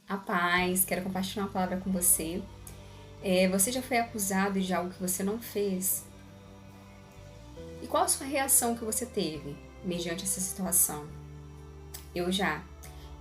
A paz, quero compartilhar uma palavra com você. Você já foi acusado de algo que você não fez? E qual a sua reação que você teve mediante essa situação? Eu já.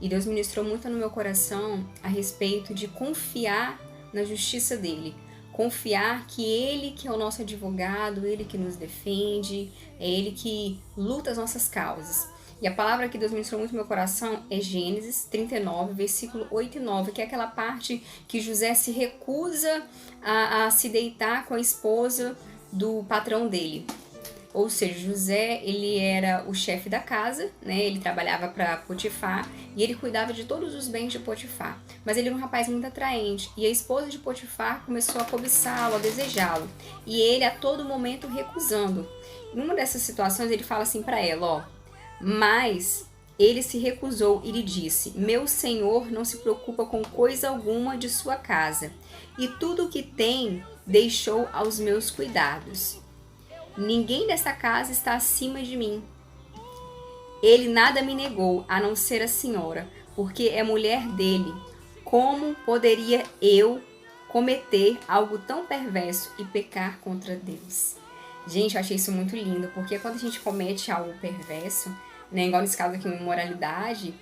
E Deus ministrou muito no meu coração a respeito de confiar na justiça dele. Confiar que ele que é o nosso advogado, ele que nos defende, é ele que luta as nossas causas. E a palavra que Deus ministrou muito no meu coração é Gênesis 39, versículo 8 e 9, que é aquela parte que José se recusa a se deitar com a esposa do patrão dele. Ou seja, José, ele era o chefe da casa, né? Ele trabalhava para Potifar e ele cuidava de todos os bens de Potifar. Mas ele era um rapaz muito atraente e a esposa de Potifar começou a cobiçá-lo, a desejá-lo. E ele a todo momento recusando. Em uma dessas situações ele fala assim para ela, ó: mas ele se recusou e lhe disse: meu senhor não se preocupa com coisa alguma de sua casa, e tudo o que tem deixou aos meus cuidados. Ninguém dessa casa está acima de mim. Ele nada me negou, a não ser a senhora, porque é mulher dele. Como poderia eu cometer algo tão perverso e pecar contra Deus? Gente, eu achei isso muito lindo, porque quando a gente comete algo perverso, né, igual nesse caso aqui, uma imoralidade,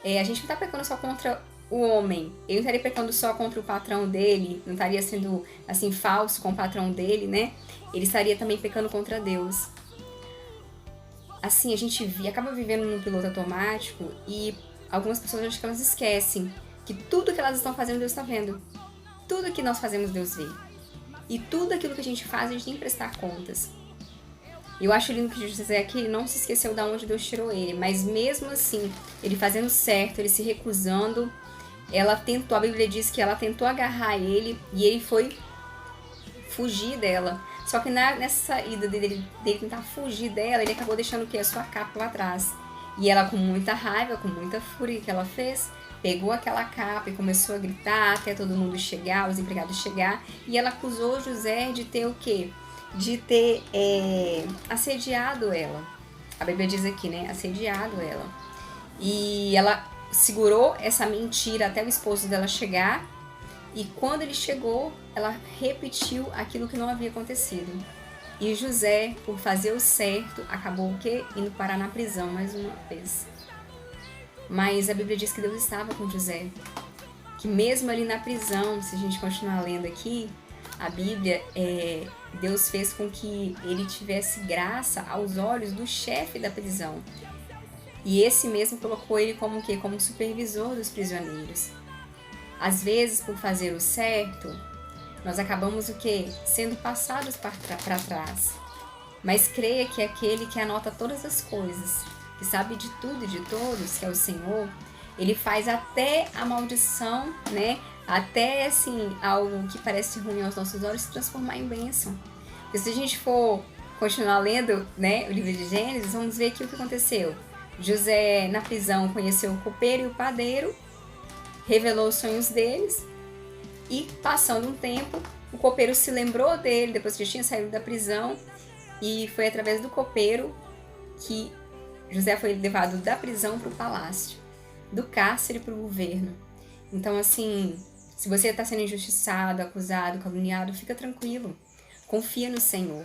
a gente não está pecando só contra o homem. Ele não estaria pecando só contra o patrão dele, não estaria sendo assim falso com o patrão dele, né? Ele estaria também pecando contra Deus. Assim, a gente acaba vivendo num piloto automático e algumas pessoas acham que elas esquecem que tudo que elas estão fazendo, Deus está vendo. Tudo que nós fazemos, Deus vê. E tudo aquilo que a gente faz, a gente tem que prestar contas. Eu acho lindo que José aqui não se esqueceu de onde Deus tirou ele, mas mesmo assim, ele fazendo certo, ele se recusando, a Bíblia diz que ela tentou agarrar ele e ele foi fugir dela. Só que nessa saída dele tentar fugir dela, ele acabou deixando o quê? A sua capa lá atrás. E ela, com muita raiva, com muita fúria, o que ela fez? Pegou aquela capa e começou a gritar até todo mundo chegar, os empregados chegar. E ela acusou José de ter o quê? De ter assediado ela. A Bíblia diz aqui, né? Assediado ela. E ela segurou essa mentira até o esposo dela chegar. E quando ele chegou, ela repetiu aquilo que não havia acontecido. E José, por fazer o certo, acabou o quê? Indo parar na prisão mais uma vez. Mas a Bíblia diz que Deus estava com José. Que mesmo ali na prisão, se a gente continuar lendo aqui, a Bíblia, Deus fez com que ele tivesse graça aos olhos do chefe da prisão. E esse mesmo colocou ele como o quê? Como supervisor dos prisioneiros. Às vezes, por fazer o certo, nós acabamos o quê? Sendo passados para trás. Mas creia que aquele que anota todas as coisas, que sabe de tudo e de todos, que é o Senhor, ele faz até a maldição, né? Até, assim, algo que parece ruim aos nossos olhos se transformar em bênção. Porque se a gente for continuar lendo, né, o livro de Gênesis, vamos ver aqui o que aconteceu. José, na prisão, conheceu o copeiro e o padeiro, revelou os sonhos deles e, passando um tempo, o copeiro se lembrou dele, depois que já tinha saído da prisão, e foi através do copeiro que José foi levado da prisão para o palácio, do cárcere para o governo. Então, assim, se você está sendo injustiçado, acusado, caluniado, fica tranquilo. Confia no Senhor,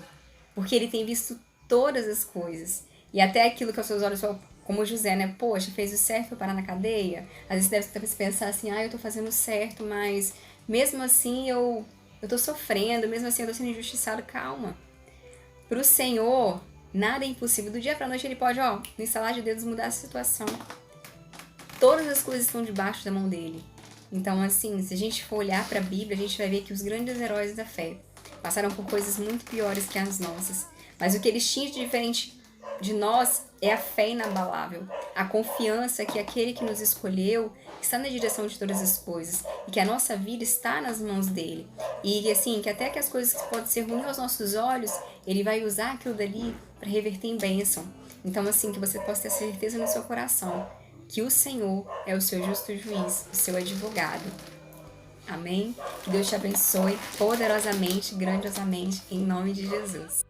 porque Ele tem visto todas as coisas. E até aquilo que aos seus olhos, como José, né? Poxa, fez o certo para parar na cadeia. Às vezes deve pensar assim, eu tô fazendo certo, mas mesmo assim eu tô sofrendo, mesmo assim eu tô sendo injustiçado. Calma. Pro Senhor, nada é impossível. Do dia pra noite Ele pode, no instalar de dedos, mudar a situação. Todas as coisas estão debaixo da mão dele. Então, assim, se a gente for olhar para a Bíblia, a gente vai ver que os grandes heróis da fé passaram por coisas muito piores que as nossas. Mas o que eles tinham de diferente de nós é a fé inabalável. A confiança que aquele que nos escolheu está na direção de todas as coisas. E que a nossa vida está nas mãos dele. E assim, que até que as coisas que podem ser ruins aos nossos olhos, ele vai usar aquilo dali para reverter em bênção. Então, assim, que você possa ter certeza no seu coração que o Senhor é o seu justo juiz, o seu advogado. Amém? Que Deus te abençoe poderosamente, grandiosamente, em nome de Jesus.